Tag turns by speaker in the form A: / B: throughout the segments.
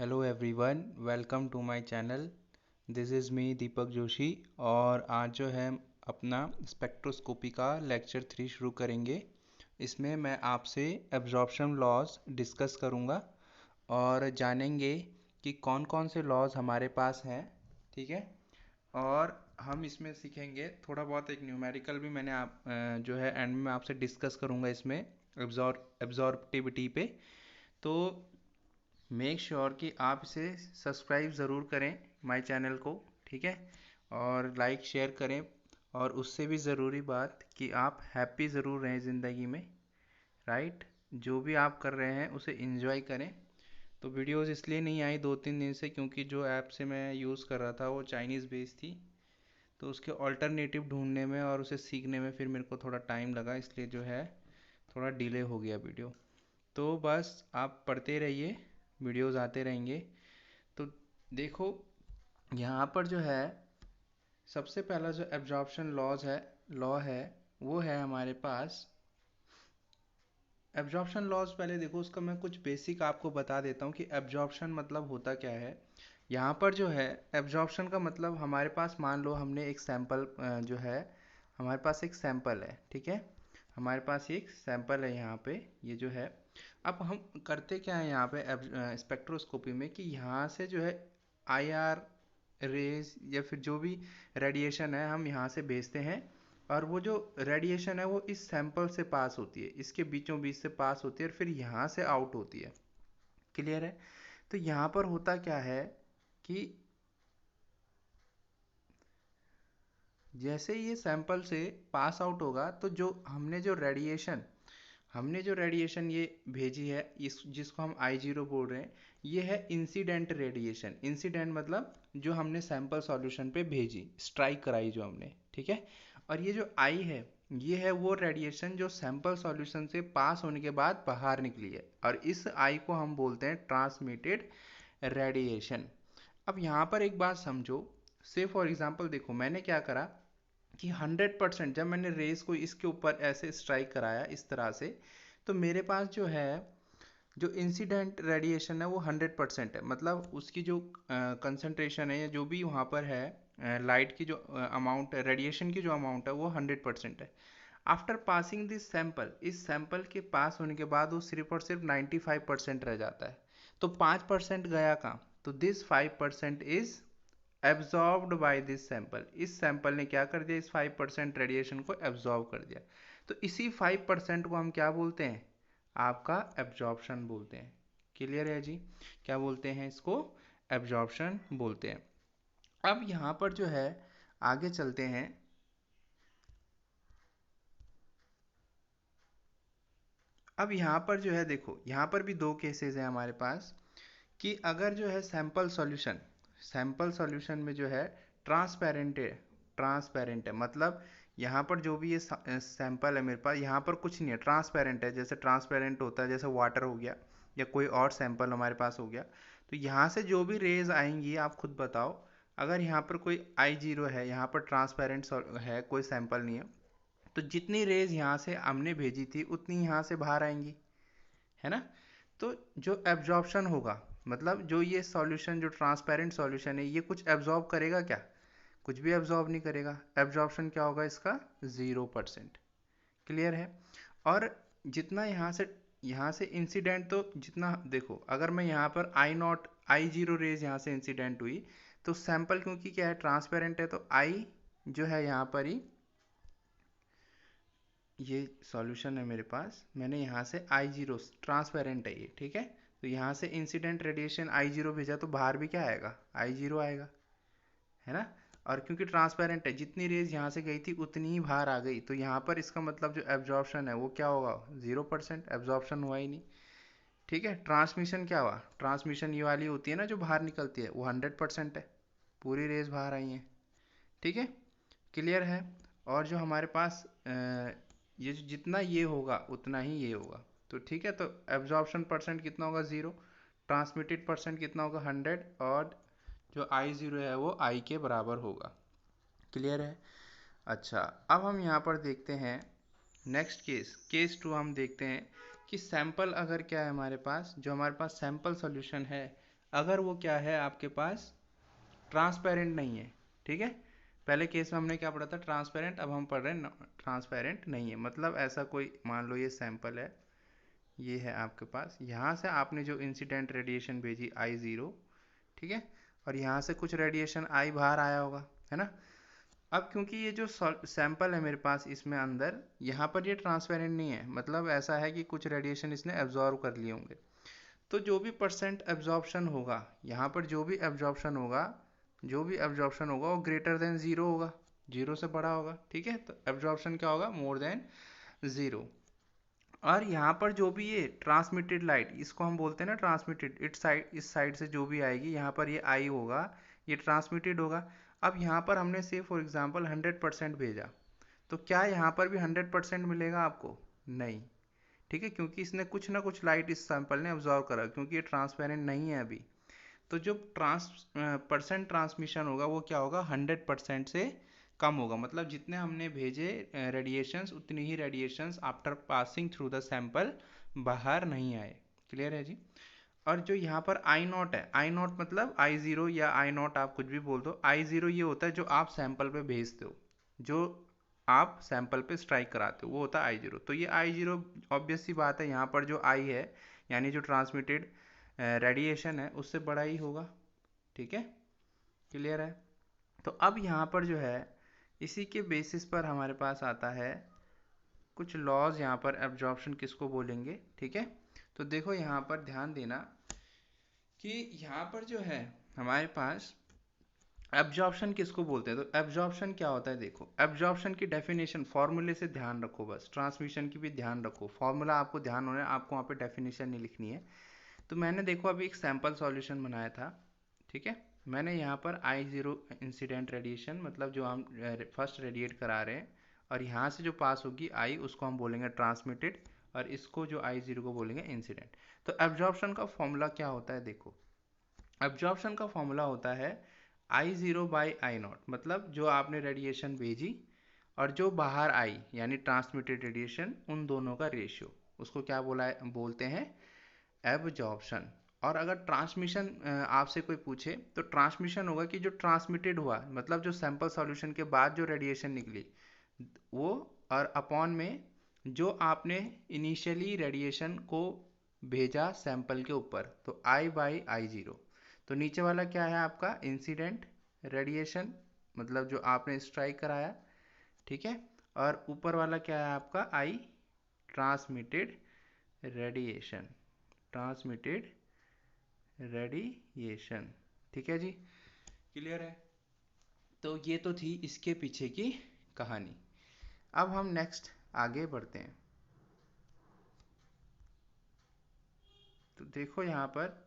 A: Hello everyone, welcome to my channel. This is me Deepak Joshi. और आज जो है अपना स्पेक्ट्रोस्कोपी का लेक्चर 3 शुरू करेंगे। इसमें मैं आपसे एब्जॉर्प्शन लॉज डिस्कस करूंगा और जानेंगे कि कौन कौन से लॉज हमारे पास हैं। ठीक है। और हम इसमें सीखेंगे थोड़ा बहुत एक न्यूमेरिकल भी मैंने जो है एंड में आपसे डिस्कस करूंगा इसमें एब्जॉर्प्टिविटी पे। तो मेक श्योर कि आप इसे सब्सक्राइब ज़रूर करें माय चैनल को। ठीक है। और लाइक शेयर करें। और उससे भी ज़रूरी बात कि आप हैप्पी ज़रूर रहें ज़िंदगी में। राइट। जो भी आप कर रहे हैं उसे इंजॉय करें। तो वीडियोस इसलिए नहीं आई 2-3 दिन से क्योंकि जो ऐप से मैं यूज़ कर रहा था वो चाइनीज़ बेस्ड थी। तो उसके ऑल्टरनेटिव ढूंढने में और उसे सीखने में फिर मेरे को थोड़ा टाइम लगा, इसलिए जो है थोड़ा डिले हो गया वीडियो। तो बस आप पढ़ते रहिए, वीडियोस आते रहेंगे। तो देखो, यहाँ पर जो है सबसे पहला जो एब्जॉर्प्शन लॉ है वो है हमारे पास एब्जॉर्प्शन लॉज। पहले देखो उसका मैं कुछ बेसिक आपको बता देता हूँ कि एब्जॉर्प्शन मतलब होता क्या है। यहाँ पर जो है एब्जॉर्प्शन का मतलब हमारे पास, मान लो हमने एक सैंपल जो है, हमारे पास एक सैंपल है। ठीक है। हमारे पास एक सैंपल है यहाँ पे, ये जो है। अब हम करते क्या है यहाँ पे स्पेक्ट्रोस्कोपी में कि यहाँ से जो है आईआर रेज या फिर जो भी रेडिएशन है हम यहाँ से भेजते हैं। और वो जो रेडिएशन है वो इस सैंपल से पास होती है, इसके बीचों बीच से पास होती है और फिर यहाँ से आउट होती है। क्लियर है। तो यहाँ पर होता क्या है कि जैसे ये सैंपल से पास आउट होगा तो जो हमने जो रेडिएशन ये भेजी है, इस जिसको हम I0 बोल रहे हैं, ये है इंसिडेंट रेडिएशन। इंसिडेंट मतलब जो हमने सैंपल सॉल्यूशन पे भेजी, स्ट्राइक कराई जो हमने। ठीक है। और ये जो I है, ये है वो रेडिएशन जो सैंपल सॉल्यूशन से पास होने के बाद बाहर निकली है, और इस I को हम बोलते हैं ट्रांसमिटेड रेडिएशन। अब यहाँ पर एक बात समझो। से फॉर एग्जांपल देखो, मैंने क्या करा कि 100% जब मैंने रेस को इसके ऊपर ऐसे स्ट्राइक कराया इस तरह से, तो मेरे पास जो है जो इंसिडेंट रेडिएशन है वो 100% है। मतलब उसकी जो कंसंट्रेशन है या जो भी वहाँ पर है, लाइट की जो अमाउंट है, रेडिएशन की जो अमाउंट है वो 100% है। आफ्टर पासिंग दिस सैंपल, इस सैंपल के पास होने के बाद वो सिर्फ और सिर्फ 95% रह जाता है। तो 5% गया कहाँ? तो this 5% is absorbed by this sample. इस सैंपल ने क्या कर दिया? इस 5% रेडिएशन को एब्जॉर्ब कर दिया। तो इसी 5% को हम क्या बोलते हैं? आपका एब्जॉर्प्शन बोलते हैं। क्लियर है जी? क्या बोलते हैं इसको? एब्जॉर्प्शन बोलते हैं। अब यहाँ पर जो है आगे चलते हैं। अब यहाँ पर जो है देखो, यहाँ पर भी दो केसेस हैं हमारे पास कि अगर जो है सैंपल सॉल्यूशन में जो है ट्रांसपेरेंट है मतलब यहाँ पर जो भी ये सैंपल है मेरे पास, यहाँ पर कुछ नहीं है, ट्रांसपेरेंट है। जैसे ट्रांसपेरेंट होता है, जैसे वाटर हो गया या कोई और सैंपल हमारे पास हो गया। तो यहाँ से जो भी रेज आएंगी आप खुद बताओ। अगर यहाँ पर कोई I0 है, यहाँ पर ट्रांसपेरेंट है, कोई सैंपल नहीं है, तो जितनी रेज यहाँ से हमने भेजी थी उतनी यहाँ से बाहर आएंगी, है ना। तो जो एब्जॉर्प्शन होगा, मतलब जो ये सॉल्यूशन, जो ट्रांसपेरेंट सॉल्यूशन है, ये कुछ एब्जॉर्ब करेगा क्या? कुछ भी एब्जॉर्ब नहीं करेगा। एब्जॉर्प्शन क्या होगा इसका? 0%। क्लियर है। और जितना यहाँ से इंसिडेंट, तो जितना देखो, अगर मैं यहाँ पर I0 रेज यहाँ से इंसिडेंट हुई, तो सैंपल क्योंकि क्या है, ट्रांसपेरेंट है, तो I जो है यहाँ पर ही, ये सॉल्यूशन है मेरे पास, मैंने यहाँ से I0, ट्रांसपेरेंट है ये, ठीक है। तो यहाँ से इंसिडेंट रेडिएशन I0 भेजा तो बाहर भी क्या आएगा? I0 आएगा, है ना। और क्योंकि ट्रांसपेरेंट है, जितनी रेज यहाँ से गई थी उतनी ही बाहर आ गई, तो यहाँ पर इसका मतलब जो एब्जॉर्प्शन है वो क्या होगा? 0%। एब्जॉर्प्शन हुआ ही नहीं। ठीक है। ट्रांसमिशन क्या हुआ? ट्रांसमिशन ये वाली होती है ना जो बाहर निकलती है, वो 100% है। पूरी रेज बाहर आई है। ठीक है। क्लियर है। और जो हमारे पास ये जितना ये होगा उतना ही ये होगा। तो ठीक है। तो एब्जॉर्प्शन परसेंट कितना होगा? 0। ट्रांसमिटेड परसेंट कितना होगा? 100। और जो I0 है वो I के बराबर होगा। क्लियर है। अच्छा, अब हम यहाँ पर देखते हैं नेक्स्ट केस 2 हम देखते हैं कि सैंपल अगर क्या है हमारे पास, जो हमारे पास सैंपल सॉल्यूशन है अगर वो क्या है आपके पास ट्रांसपेरेंट नहीं है। ठीक है, पहले केस में हमने क्या पढ़ा था, ट्रांसपेरेंट, अब हम पढ़ रहे हैं ट्रांसपेरेंट नहीं है। मतलब ऐसा कोई, मान लो ये सैंपल है, ये है आपके पास, यहाँ से आपने जो इंसिडेंट रेडिएशन भेजी I0, ठीक है, और यहाँ से कुछ रेडिएशन I बाहर आया होगा, है ना। अब क्योंकि ये जो सैंपल है मेरे पास इसमें अंदर, यहाँ पर ये ट्रांसपेरेंट नहीं है, मतलब ऐसा है कि कुछ रेडिएशन इसने एब्जॉर्व कर लिए होंगे। तो जो भी परसेंट एब्जॉर्प्शन होगा यहाँ पर, जो भी एब्जॉर्प्शन होगा वो ग्रेटर देन ज़ीरो होगा, जीरो से बड़ा होगा। ठीक है, तो एब्जॉर्प्शन क्या होगा, मोर देन ज़ीरो। और यहाँ पर जो भी ये ट्रांसमिटेड लाइट, इसको हम बोलते हैं ना ट्रांसमिटेड, इस साइड से जो भी आएगी यहाँ पर ये आई होगा, ये ट्रांसमिटेड होगा। अब यहाँ पर हमने से फॉर एग्जांपल 100% भेजा, तो क्या यहाँ पर भी 100% मिलेगा आपको, नहीं। ठीक है, क्योंकि इसने कुछ ना कुछ लाइट इस सैंपल ने ऑब्जॉर्व करा, क्योंकि ये ट्रांसपेरेंट नहीं है अभी। तो जो परसेंट ट्रांसमिशन होगा वो क्या होगा, 100% से कम होगा। मतलब जितने हमने भेजे रेडिएशंस, उतनी ही radiations after passing through the sample बाहर नहीं आए। क्लियर है जी। और जो यहाँ पर आई नॉट है, आई नॉट मतलब I0 या आई नॉट, आप कुछ भी बोल दो। I0 ये होता है जो आप सैंपल पे भेजते हो, जो आप सैंपल पे स्ट्राइक कराते हो, वो होता है I0। तो ये I0 ऑब्वियस सी बात है, यहाँ पर जो I है यानी जो ट्रांसमिटेड रेडिएशन है उससे बड़ा ही होगा। ठीक है, क्लियर है। तो अब यहाँ पर जो है, इसी के बेसिस पर हमारे पास आता है कुछ लॉज, यहाँ पर एब्जॉर्प्शन किसको बोलेंगे। ठीक है, तो देखो यहाँ पर ध्यान देना कि यहाँ पर जो है हमारे पास एब्जॉर्प्शन किसको बोलते हैं। तो एब्जॉर्प्शन क्या होता है, देखो एब्जॉर्प्शन की डेफिनेशन, फॉर्मूले से ध्यान रखो, बस ट्रांसमिशन की भी ध्यान रखो, फॉर्मूला आपको ध्यान होना है, आपको वहाँ पे डेफिनेशन नहीं लिखनी है। तो मैंने देखो अभी एक सैंपल सॉल्यूशन बनाया था। ठीक है, मैंने यहाँ पर I0 इंसिडेंट रेडिएशन, मतलब जो हम फर्स्ट रेडिएट करा रहे हैं, और यहाँ से जो पास होगी I, उसको हम बोलेंगे ट्रांसमिटेड, और इसको जो I0 को बोलेंगे इंसिडेंट। तो एब्जॉर्प्शन का फॉर्मूला क्या होता है, देखो एब्जॉर्प्शन का फॉर्मूला होता है I0 बाई I0, मतलब जो आपने रेडिएशन भेजी और जो बाहर आई यानी ट्रांसमिटेड रेडिएशन, उन दोनों का रेशियो, उसको क्या बोलते हैं, एब्जॉर्प्शन। और अगर ट्रांसमिशन आपसे कोई पूछे, तो ट्रांसमिशन होगा कि जो ट्रांसमिटेड हुआ, मतलब जो सैंपल सॉल्यूशन के बाद जो रेडिएशन निकली वो, और अपॉन में जो आपने इनिशियली रेडिएशन को भेजा सैंपल के ऊपर, तो I बाई I0। तो नीचे वाला क्या है आपका, इंसिडेंट रेडिएशन, मतलब जो आपने स्ट्राइक कराया। ठीक है, और ऊपर वाला क्या है आपका I, transmitted radiation, transmitted radiation. ठीक है जी, क्लियर है। तो ये तो थी इसके पीछे की कहानी। अब हम नेक्स्ट आगे बढ़ते हैं। तो देखो यहाँ पर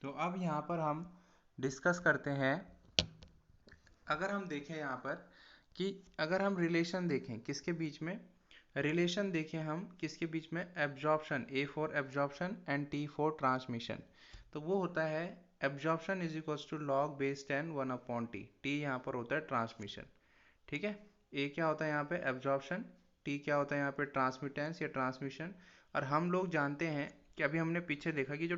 A: तो अब यहाँ पर हम डिस्कस करते हैं, अगर हम देखें यहाँ पर कि अगर हम रिलेशन देखें किसके बीच में, रिलेशन देखें हम किसके बीच में, absorption, A for absorption and T for transmission. तो वो होता है absorption is equals to log base 10 1 upon T, T यहाँ पर होता है ट्रांसमिशन। ठीक है, ए क्या होता है यहाँ पे एब्जॉर्प्शन, टी क्या होता है यहाँ पे ट्रांसमिटेंस या ट्रांसमिशन। और हम लोग जानते हैं कि अभी हमने पीछे देखा कि जो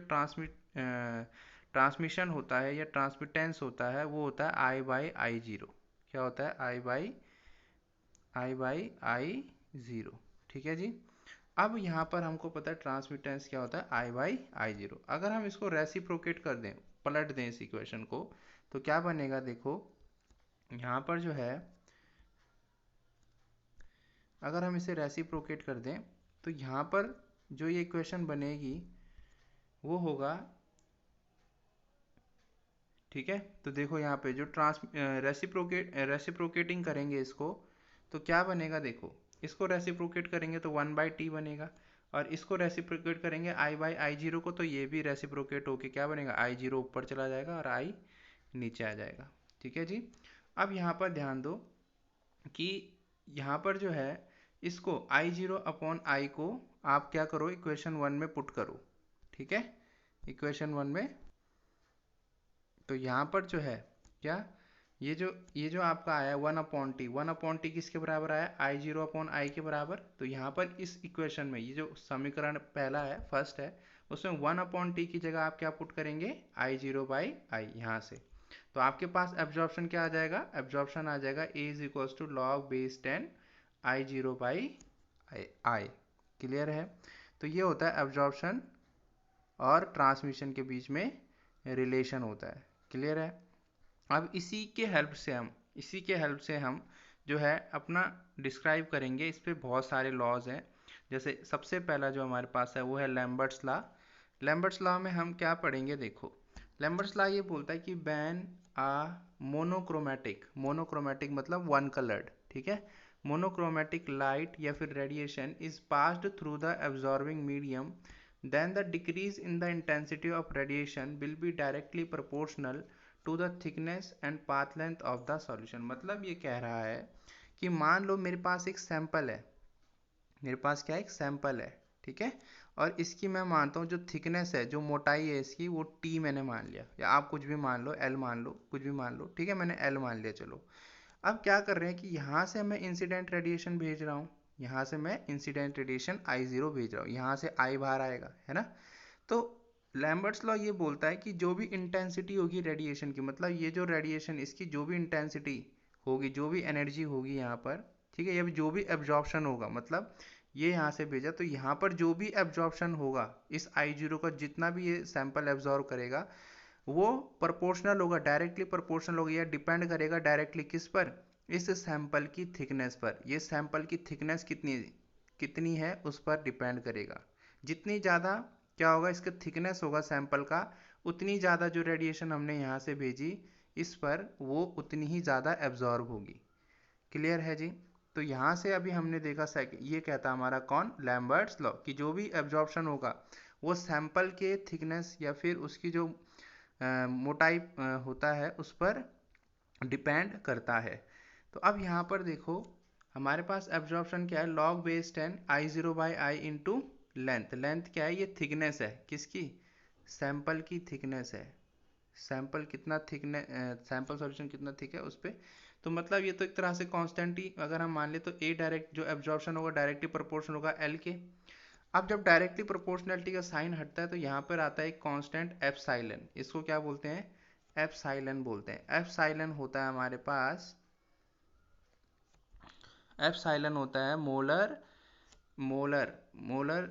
A: ट्रांसमिशन होता है या ट्रांसमिटेंस होता है वो होता है आई बाई आई जीरो। क्या होता है, आई बाई आई जीरो। ठीक है जी। अब यहाँ पर हमको पता है ट्रांसमिटेंस क्या होता है, आई बाई आई जीरो। अगर हम इसको रेसिप्रोकेट कर दें, पलट दें इस इक्वेशन को, तो क्या बनेगा, देखो यहाँ पर जो है अगर हम इसे रेसिप्रोकेट कर दें तो यहाँ पर जो ये इक्वेशन बनेगी वो होगा, ठीक है। तो देखो यहाँ पे जो रेसिप्रोकेटिंग करेंगे इसको तो क्या बनेगा, देखो इसको रेसिप्रोकेट करेंगे तो 1/t बनेगा, और इसको रेसिप्रोकेट करेंगे आई बाई आई जीरो को, तो ये भी रेसिप्रोकेट होके क्या बनेगा, आई जीरो ऊपर चला जाएगा और आई नीचे आ जाएगा। ठीक है जी। अब यहाँ पर ध्यान दो कि यहाँ पर जो है इसको आई जीरो अपॉन आई को आप क्या करो, इक्वेशन 1 में पुट करो। ठीक है, इक्वेशन 1 में। तो यहाँ पर जो है क्या, ये जो आपका आया 1/t, 1/t किसके बराबर आया, आई जीरो अपॉन आई के बराबर। तो यहाँ पर इस इक्वेशन में ये जो समीकरण पहला है, फर्स्ट है, उसमें 1/t की जगह आप क्या पुट करेंगे, आई जीरो बाई आई यहाँ से। तो आपके पास एब्जॉर्प्शन क्या आ जाएगा, एब्जॉर्प्शन आ जाएगा A is equals to log base 10 I zero by I. Clear है। तो ये होता है एब्जॉर्प्शन और ट्रांसमिशन के बीच में रिलेशन होता है। क्लियर है। अब इसी के हेल्प से हम जो है अपना डिस्क्राइब करेंगे। इस पे बहुत सारे लॉज हैं। जैसे सबसे पहला जो हमारे पास है वो है लैम्बर्ट्स लॉ। लैम्बर्ट्स लॉ में हम क्या पढ़ेंगे, देखो लैम्बर्ट्स लॉ ये बोलता है कि व्हेन मोनोक्रोमैटिक मतलब वन कलर्ड, ठीक है, मोनोक्रोमैटिक लाइट या फिर radiation is passed through the absorbing medium, then the decrease in the intensity of radiation will be directly proportional to the thickness and path length of the solution। मतलब ये कह रहा है कि मान लो मेरे पास एक सैंपल है, मेरे पास क्या एक सैंपल है, ठीक है, और इसकी मैं मानता हूँ जो थिकनेस है, जो मोटाई है इसकी, वो टी मैंने मान लिया, या आप कुछ भी मान लो, एल मान लो, कुछ भी मान लो, ठीक है, मैंने एल मान लिया। चलो अब क्या कर रहे हैं कि यहाँ से मैं इंसिडेंट रेडिएशन भेज रहा हूँ, यहाँ से मैं इंसिडेंट रेडिएशन आई जीरो भेज रहा हूँ, यहाँ से आई बाहर आएगा, है ना। तो लैम्बर्ट्स लॉ ये बोलता है कि जो भी इंटेंसिटी होगी रेडिएशन की, मतलब ये जो रेडिएशन इसकी जो भी इंटेंसिटी होगी, जो भी एनर्जी होगी यहाँ पर, ठीक है, ये जो भी एब्जॉर्प्शन होगा, मतलब ये यहाँ से भेजा तो यहाँ पर जो भी एब्जॉर्प्शन होगा इस आई जीरो का, जितना भी ये सैंपल एब्जॉर्व करेगा वो प्रोपोर्शनल होगा, डायरेक्टली प्रोपोर्शनल होगा, या डिपेंड करेगा डायरेक्टली किस पर, इस सैंपल की थिकनेस पर। ये सैंपल की थिकनेस कितनी कितनी है उस पर डिपेंड करेगा। जितनी ज़्यादा क्या होगा, इसका थिकनेस होगा सैंपल का, उतनी ज़्यादा जो रेडिएशन हमने यहाँ से भेजी इस पर वो उतनी ही ज़्यादा एब्जॉर्ब होगी। क्लियर है जी। तो यहाँ से अभी हमने देखा ये कहता हमारा कौन, लैम्बर्ट्स लॉ, कि जो भी एब्जॉर्प्शन होगा वो सैंपल के थिकनेस या फिर उसकी जो मोटाई होता है उस पर डिपेंड करता है। तो अब यहाँ पर देखो हमारे पास एब्जॉर्प्शन क्या है, log base 10 I zero by I into length. Length क्या है, ये थिकनेस है किसकी, सैंपल की थिकनेस है। सैंपल कितना थिकनेस, सैंपल सॉल्यूशन कितना थिक है उस पर। तो मतलब ये तो एक तरह से कांस्टेंट ही अगर हम मान ले तो ए डायरेक्ट जो एब्जॉर्प्शन होगा डायरेक्टली प्रोपोर्शनल होगा एल के। अब जब डायरेक्टली प्रोपोर्शनलिटी का साइन हटता है तो यहाँ पर आता है एक कांस्टेंट एप्सिलॉन। इसको क्या बोलते हैं, एप्सिलॉन बोलते हैं। एप्सिलॉन होता है हमारे पास, एप्सिलॉन होता है molar molar molar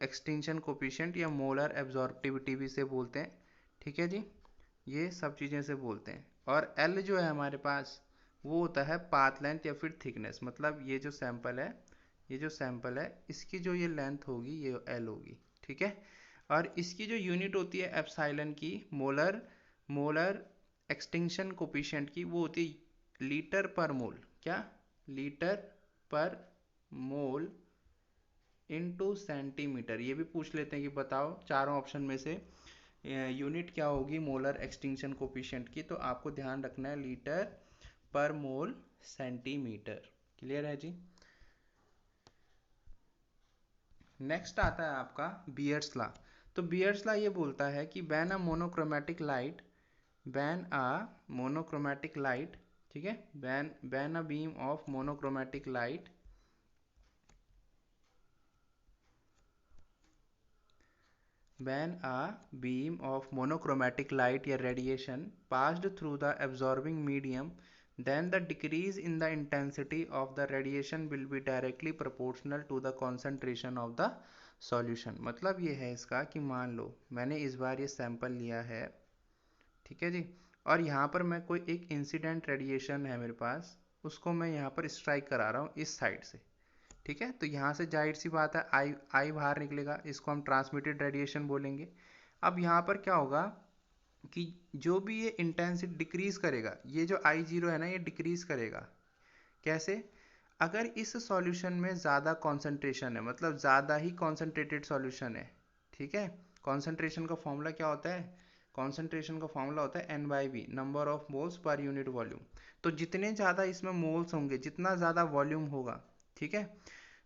A: extinction coefficient या मोलर एब्जॉर्प्टिविटी भी से बोलते हैं। ठीक है जी, ये सब चीज़ें से बोलते हैं। और एल जो है हमारे पास वो होता है पाथ लेंथ या फिर थिकनेस, मतलब ये जो सैंपल है, ये जो सैंपल है इसकी जो ये लेंथ होगी ये एल होगी। ठीक है, और इसकी जो यूनिट होती है एप्सिलॉन की, मोलर मोलर एक्सटिंक्शन कोफिशिएंट की, वो होती है लीटर पर मोल। क्या, लीटर पर मोल इनटू सेंटीमीटर। ये भी पूछ लेते हैं कि बताओ चारों ऑप्शन में से यूनिट क्या होगी मोलर एक्सटिंक्शन कोफिशिएंट की, तो आपको ध्यान रखना है लीटर पर मोल सेंटीमीटर। क्लियर है जी। नेक्स्ट आता है आपका बियर्स लॉ। तो बियर्स लॉ ये बोलता है कि when a monochromatic light, when a monochromatic light, ठीक है, when a beam of monochromatic light, when a beam of monochromatic light या radiation passed through the absorbing medium, then the decrease in the intensity of the radiation will be directly proportional to the concentration of the solution। मतलब ये है इसका कि मान लो मैंने इस बार ये सैंपल लिया है, ठीक है जी, और यहाँ पर मैं कोई एक इंसिडेंट रेडिएशन है मेरे पास, उसको मैं यहाँ पर स्ट्राइक करा रहा हूँ इस साइड से, ठीक है। तो यहाँ से जाहिर सी बात है आई आई बाहर निकलेगा, इसको हम ट्रांसमिटेड रेडिएशन बोलेंगे। अब यहाँ पर क्या होगा कि जो भी ये इंटेंसिटी डिक्रीज करेगा, ये जो आई जीरो है ना ये डिक्रीज करेगा। कैसे? अगर इस सॉल्यूशन में ज़्यादा कॉन्सेंट्रेशन है, मतलब ज़्यादा ही कॉन्सेंट्रेटेड सॉल्यूशन है, ठीक है। कॉन्सेंट्रेशन का फॉर्मूला क्या होता है? कॉन्सेंट्रेशन का फॉर्मूला होता है N/V, number of moles per unit volume. तो जितने ज़्यादा इसमें मोल्स होंगे, जितना ज़्यादा वॉल्यूम होगा, ठीक है,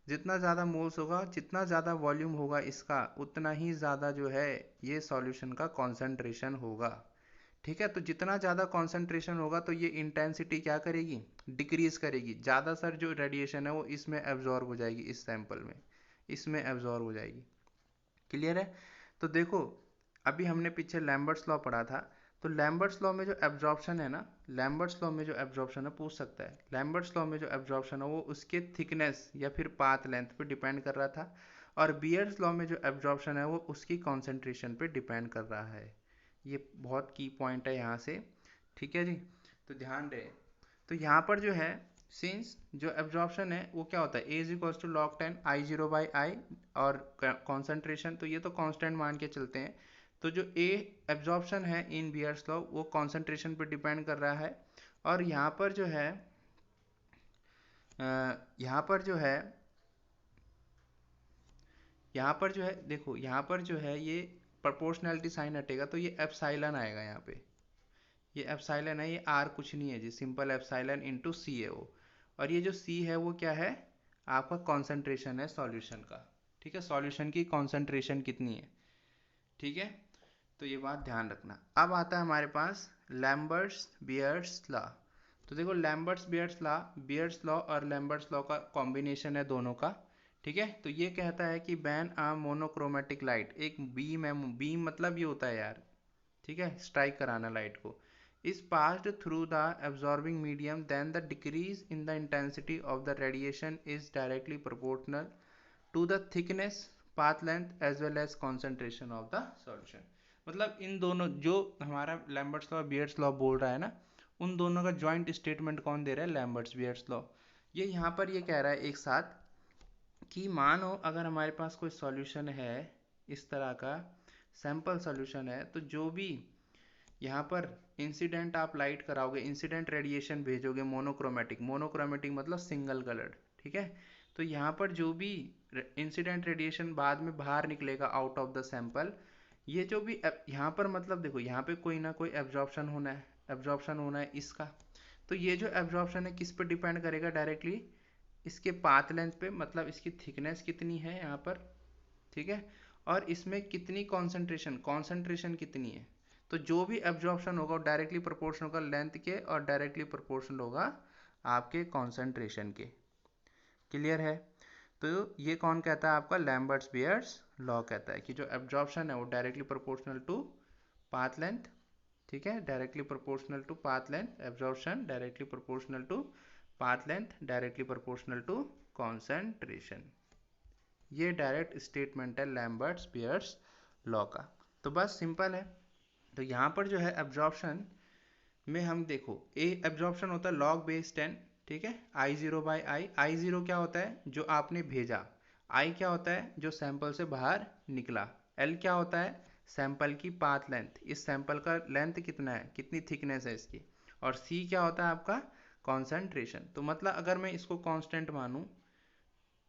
A: जितना ज़्यादा मोल्स होगा, जितना ज़्यादा वॉल्यूम होगा इसका, उतना ही ज़्यादा जो है ये सॉल्यूशन का कॉन्सेंट्रेशन होगा, ठीक है। तो जितना ज़्यादा कॉन्सेंट्रेशन होगा तो ये इंटेंसिटी क्या करेगी? डिक्रीज करेगी। ज़्यादा सर जो रेडिएशन है वो इसमें एब्जॉर्ब हो जाएगी, इस सैंपल में, इसमें एब्जॉर्ब हो जाएगी। क्लियर है? तो देखो अभी हमने पीछे लैम्बर्ट्स लॉ पढ़ा था, तो लैम्बर्ट्स लॉ में जो एब्जॉर्प्शन है ना, लैम्बर्ट्स लॉ में जो एब्जॉर्प्शन है, पूछ सकता है लैम्बर्ट्स लॉ में जो एब्जॉर्प्शन है वो उसके थिकनेस या फिर पाथ लेंथ पे डिपेंड कर रहा था, और बियर्स लॉ में जो एब्जॉर्प्शन है वो उसकी कॉन्सेंट्रेशन पे डिपेंड कर रहा है। ये बहुत की पॉइंट है यहाँ से, ठीक है जी, तो ध्यान रहे। तो यहाँ पर जो है सिंस जो एब्जॉर्प्शन है वो क्या होता है, A is equal to log 10 I zero by I, और कॉन्सेंट्रेशन तो ये तो कांस्टेंट मान के चलते हैं। तो जो ए एब्जॉर्प्शन है इन बियर्स लॉ वो कॉन्सेंट्रेशन पे डिपेंड कर रहा है, और यहाँ पर जो है यहाँ पर जो है यहाँ पर जो है देखो यहाँ पर जो है ये प्रोपोर्शनैलिटी साइन हटेगा तो ये एप्सिलॉन आएगा यहाँ पे, ये एप्सिलॉन है, ये आर कुछ नहीं है जी, सिंपल एप्सिलॉन इंटू सी है वो, और ये जो सी है वो क्या है, आपका कॉन्सेंट्रेशन है सॉल्यूशन का, ठीक है, सॉल्यूशन की कॉन्सेंट्रेशन कितनी है, ठीक है। तो ये बात ध्यान रखना। अब आता है हमारे पास लैम्बर्ट्स बियर्स लॉ। तो देखो लैम्बर्ट्स बियर्स लॉ और लैम्बर्ट्स लॉ का कॉम्बिनेशन है दोनों का, ठीक है। तो ये कहता है कि व्हेन अ मोनोक्रोमेटिक लाइट, एक बीम है, बीम मतलब ये होता है यार, ठीक है, स्ट्राइक कराना लाइट को, is passed through the absorbing medium, then the decrease in the intensity of the radiation is directly proportional to the thickness, path length as well as concentration of the solution। मतलब इन दोनों जो हमारा Lambert's law bears law बोल रहा है ना, उन दोनों का जॉइंट स्टेटमेंट कौन दे रहा है? Lambert's Beer's law. ये यहाँ पर ये कह रहा है एक साथ कि मानो अगर हमारे पास कोई सॉल्यूशन है, इस तरह का सैंपल सॉल्यूशन है, तो जो भी यहाँ पर इंसिडेंट आप लाइट कराओगे, इंसिडेंट रेडिएशन भेजोगे मोनोक्रोमेटिक, मोनोक्रोमेटिक मतलब सिंगल कलर्ड, ठीक है। तो यहाँ पर जो भी इंसिडेंट रेडिएशन बाद में बाहर निकलेगा आउट ऑफ द सैंपल, ये जो भी यहाँ पर मतलब देखो यहाँ पे कोई ना कोई एब्जॉर्प्शन होना है, एब्जॉर्प्शन होना है इसका। तो ये जो एब्जॉर्प्शन है किस पे डिपेंड करेगा? डायरेक्टली इसके पाथ लेंथ पे, मतलब इसकी थिकनेस कितनी है यहाँ पर, ठीक है, और इसमें कितनी कॉन्सेंट्रेशन, कॉन्सेंट्रेशन कितनी है। तो जो भी एब्जॉर्प्शन होगा वो डायरेक्टली प्रोपोर्शनल होगा लेंथ के, और डायरेक्टली प्रोपोर्शनल होगा आपके कॉन्सेंट्रेशन के। क्लियर है? तो ये कौन कहता है? आपका लैम्बर्ट्स बियर्स लॉ कहता है कि जो एब्जॉर्प्शन है वो directly proportional to path length, ठीक है, directly proportional to path length, absorption directly proportional to path length, directly proportional to concentration. ये डायरेक्ट स्टेटमेंट है लैम्बर्ट्स बियर्स लॉ का। तो बस सिंपल है। तो यहाँ पर जो है एब्जॉर्प्शन में हम देखो, ए एब्जॉर्प्शन होता है log बेस 10, ठीक है, I zero by I. I zero क्या होता है? जो आपने भेजा। आई क्या होता है? जो सैंपल से बाहर निकला। एल क्या होता है? सैंपल की पाथ लेंथ, इस सैंपल का लेंथ कितना है, कितनी थिकनेस है इसकी। और सी क्या होता है आपका? कॉन्सेंट्रेशन। तो मतलब अगर मैं इसको कांस्टेंट मानूं,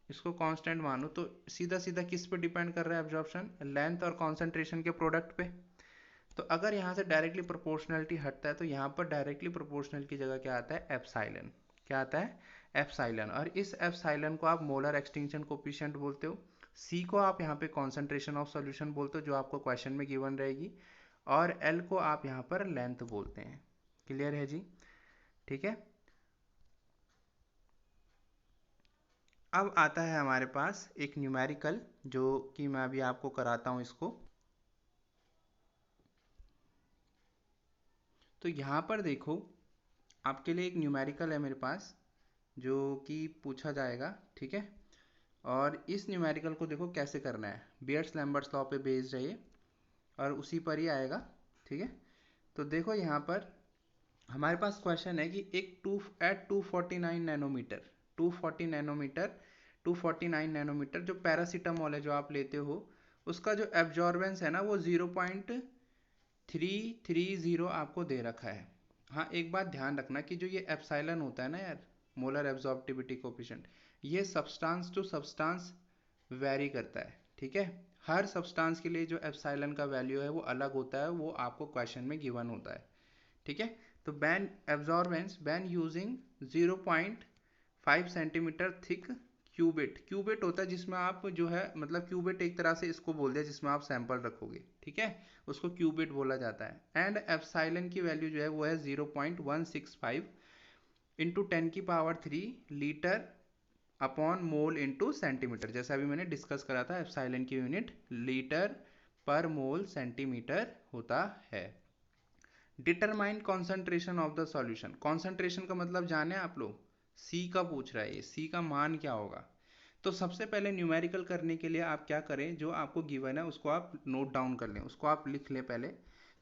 A: इसको कांस्टेंट मानूं तो सीधा सीधा किस पे डिपेंड कर रहा है एब्जॉर्प्शन? लेंथ और कॉन्सेंट्रेशन के प्रोडक्ट पे। तो अगर यहाँ से डायरेक्टली प्रोपोर्शनलिटी हटता है तो यहाँ पर डायरेक्टली प्रोपोर्शनल की जगह क्या आता है, एप्सिलॉन। क्या आता है, एप्सिलॉन। और इस एप्सिलॉन को आप मोलर एक्सटिंक्शन कोफिशिएंट बोलते हो। सी को आप यहाँ पे कॉन्सेंट्रेशन ऑफ सॉल्यूशन बोलते हो जो आपको क्वेश्चन में गिवन रहेगी। और एल को आप यहाँ पर लेंथ बोलते हैं। क्लियर है जी, ठीक है। अब आता है हमारे पास एक न्यूमेरिकल जो कि मैं अभी आपको कराता हूँ इसको। तो यहाँ पर देखो आपके लिए एक न्यूमेरिकल है मेरे पास जो कि पूछा जाएगा, ठीक है। और इस न्यूमेरिकल को देखो कैसे करना है, बियर्स लैम्बर्ट्स लॉ पे बेस्ड है ये और उसी पर ही आएगा, ठीक है। तो देखो यहाँ पर हमारे पास क्वेश्चन है कि एक 249 नैनोमीटर 249 नैनोमीटर जो पैरासीटामोल है जो आप लेते हो उसका जो एब्जॉर्बेंस है ना वो 0.330 आपको दे रखा है। हाँ, एक बात ध्यान रखना कि जो ये एप्सिलॉन होता है ना यार, मोलर एब्जॉर्प्टिविटी कोफिशिएंट, ये सब्सटेंस टू सब्सटेंस वेरी करता है, ठीक है। हर सब्सटेंस के लिए जो एप्सिलॉन का वैल्यू है वो अलग होता है, वो आपको क्वेश्चन में गिवन होता है, ठीक है। तो बैन एब्जॉर्बेंस बैन using 0.5 centimetre thick cuvette. Cuvette होता है जिसमें आप जो है मतलब क्यूबिट एक तरह से इसको बोल दिया जिसमें आप सैंपल रखोगे, ठीक है, उसको क्यूबिट बोला जाता है। एंड एप्सिलॉन की वैल्यू जो है वो है 0.165 into 10⁻³ litre upon mole into centimetre. जैसा अभी मैंने डिस्कस करा था, एप्सिलॉन की यूनिट लीटर पर मोल सेंटीमीटर होता है। Determine concentration of the solution. Concentration का मतलब जाने आप लोग, सी का पूछ रहा है, ये सी का मान क्या होगा। तो सबसे पहले न्यूमेरिकल करने के लिए आप क्या करें, जो आपको गिवन है उसको आप नोट डाउन कर लें, उसको आप लिख लें पहले।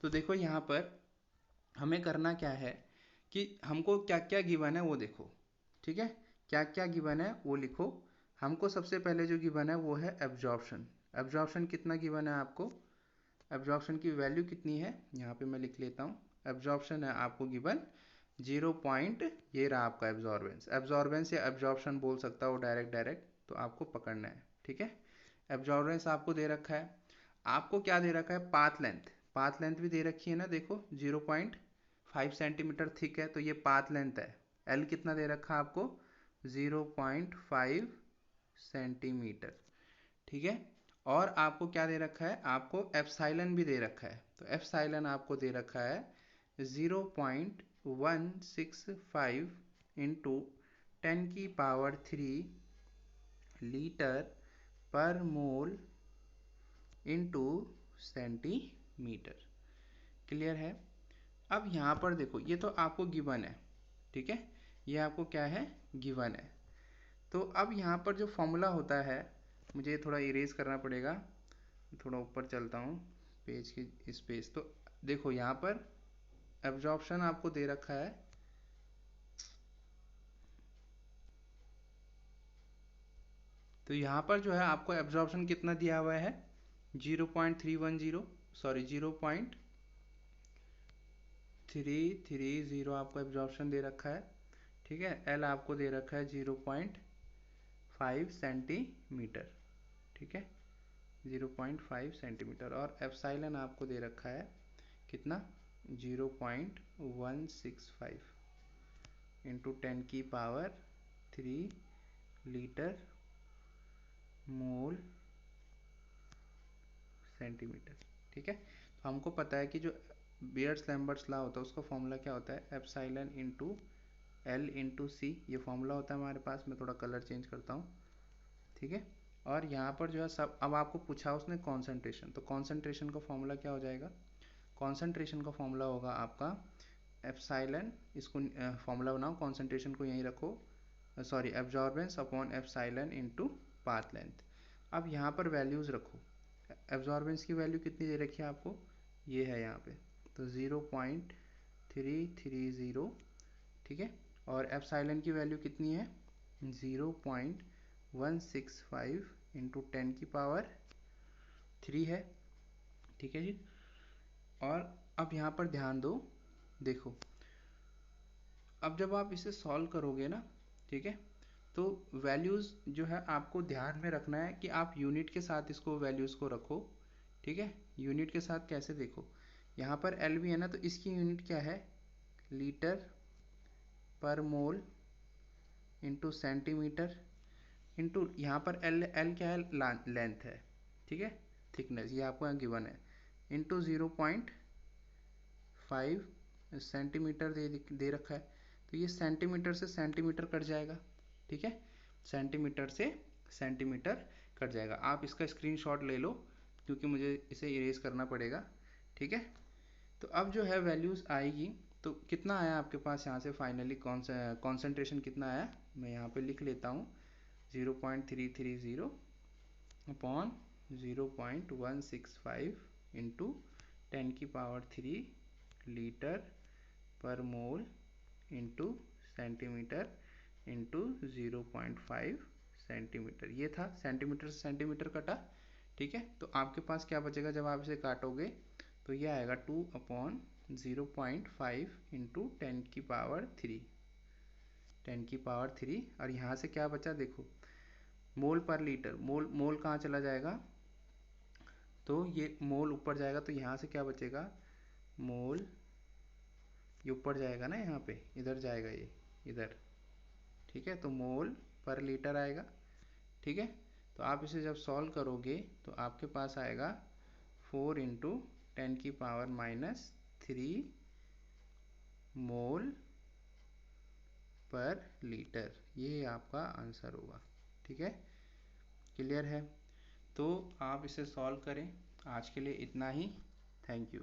A: तो देखो यहाँ पर हमें करना क्या है कि हमको क्या क्या गिवन है वो देखो, ठीक है। क्या क्या गिवन है वो लिखो। हमको सबसे पहले जो गिवन है वो है एब्जॉर्प्शन। एब्जॉर्प्शन कितना गिवन है आपको, एब्जॉर्प्शन की वैल्यू कितनी है यहाँ पे मैं लिख लेता हूँ। एब्जॉर्प्शन है आपको गिवन 0. ये रहा आपका एब्जॉर्बेंस। एब्जॉर्बेंस या एब्जॉर्प्शन बोल सकता हो डायरेक्ट डायरेक्ट, तो आपको पकड़ना है, ठीक है। एब्जॉर्बेंस आपको दे रखा है। आपको क्या दे रखा है, पाथ लेंथ। पाथ लेंथ भी दे रखी है ना, देखो 0.5 सेंटीमीटर थिक है तो ये पाथ लेंथ है। एल कितना दे रखा है आपको, 0.5 सेंटीमीटर, ठीक है। और आपको क्या दे रखा है, आपको एप्सिलॉन भी दे रखा है। तो एप्सिलॉन आपको दे रखा है 0.165 इंटू 10⁻³ लीटर पर मोल इंटू सेंटीमीटर। क्लियर है। अब यहाँ पर देखो ये तो आपको गिवन है, ठीक है, ये आपको क्या है, गिवन है। तो अब यहाँ पर जो फॉर्मूला होता है, मुझे थोड़ा इरेज करना पड़ेगा, थोड़ा ऊपर चलता हूँ पेज की स्पेस। तो देखो यहाँ पर एब्जॉर्प्शन आपको दे रखा है, तो यहाँ पर जो है आपको एब्जॉर्प्शन कितना दिया हुआ है, 0.310, सॉरी 0.330 आपको एब्जॉर्प्शन दे रखा है, ठीक है। एल आपको दे रखा है 0.5 सेंटीमीटर, ठीक है, 0.5 सेंटीमीटर। और एप्सिलॉन आपको दे रखा है कितना, 0.165 इंटू 10⁻³ लीटर मोल सेंटीमीटर, ठीक है। तो हमको पता है कि जो बियर्स लैम्बर्ट्स लॉ होता है उसका फॉर्मूला क्या होता है, एप्सिलॉन इंटू एल इंटू सी, ये फॉर्मूला होता है हमारे पास। मैं थोड़ा कलर चेंज करता हूँ, ठीक है। और यहाँ पर जो है सब, अब आपको पूछा उसने कॉन्सेंट्रेशन, तो कॉन्सेंट्रेशन का फॉर्मूला क्या हो जाएगा, कॉन्सेंट्रेशन का फॉर्मूला होगा आपका एप्सिलॉन, इसको फॉर्मूला बनाओ, कॉन्सेंट्रेशन को यहीं रखो, sorry absorbance upon epsilon into path length. अब यहाँ पर वैल्यूज़ रखो। एब्जॉर्बेंस की वैल्यू कितनी दे रखी है आपको, ये है यहाँ पे, तो 0.330, ठीक है। और एप्सिलॉन की वैल्यू कितनी है, 0.165 इंटू 10⁻³ है, ठीक है जी। और अब यहाँ पर ध्यान दो, देखो अब जब आप इसे सॉल्व करोगे ना, ठीक है, तो वैल्यूज़ जो है आपको ध्यान में रखना है कि आप यूनिट के साथ इसको वैल्यूज़ को रखो, ठीक है। यूनिट के साथ कैसे, देखो यहाँ पर एल भी है ना, तो इसकी यूनिट क्या है, लीटर पर मोल इंटू सेंटीमीटर इंटू यहाँ पर एल एल क्या है, लेंथ है, ठीक है, थिकनेस ये आपको यहाँ गिवन है, इंटू 0.5 सेंटीमीटर दे रखा है, तो ये सेंटीमीटर से सेंटीमीटर कट जाएगा, ठीक है, सेंटीमीटर से सेंटीमीटर कट जाएगा। आप इसका स्क्रीनशॉट ले लो क्योंकि मुझे इसे इरेज करना पड़ेगा, ठीक है। तो अब जो है वैल्यूज़ आएगी, तो कितना आया आपके पास यहाँ से फाइनली कॉन्सेंट्रेशन कितना आया, मैं यहाँ पे लिख लेता हूँ 0.330 अपॉन 0.165 इंटू 10⁻³ लीटर पर mole into centimetre into 0.5 centimetre, ये था सेंटीमीटर से सेंटीमीटर कटा, ठीक है। तो आपके पास क्या बचेगा जब आप इसे काटोगे, तो ये आएगा 2/0.5 इंटू 10⁻³ और यहाँ से क्या बचा देखो, मोल पर लीटर, मोल मोल कहाँ चला जाएगा, तो ये मोल ऊपर जाएगा, तो यहाँ से क्या बचेगा, मोल ये ऊपर जाएगा ना, यहाँ पे इधर जाएगा ये इधर, ठीक है, तो मोल पर लीटर आएगा, ठीक है। तो आप इसे जब सॉल्व करोगे तो आपके पास आएगा 4 इंटू 10⁻³ मोल पर लीटर, ये आपका आंसर होगा, ठीक है, क्लियर है। तो आप इसे सॉल्व करें, आज के लिए इतना ही, थैंक यू।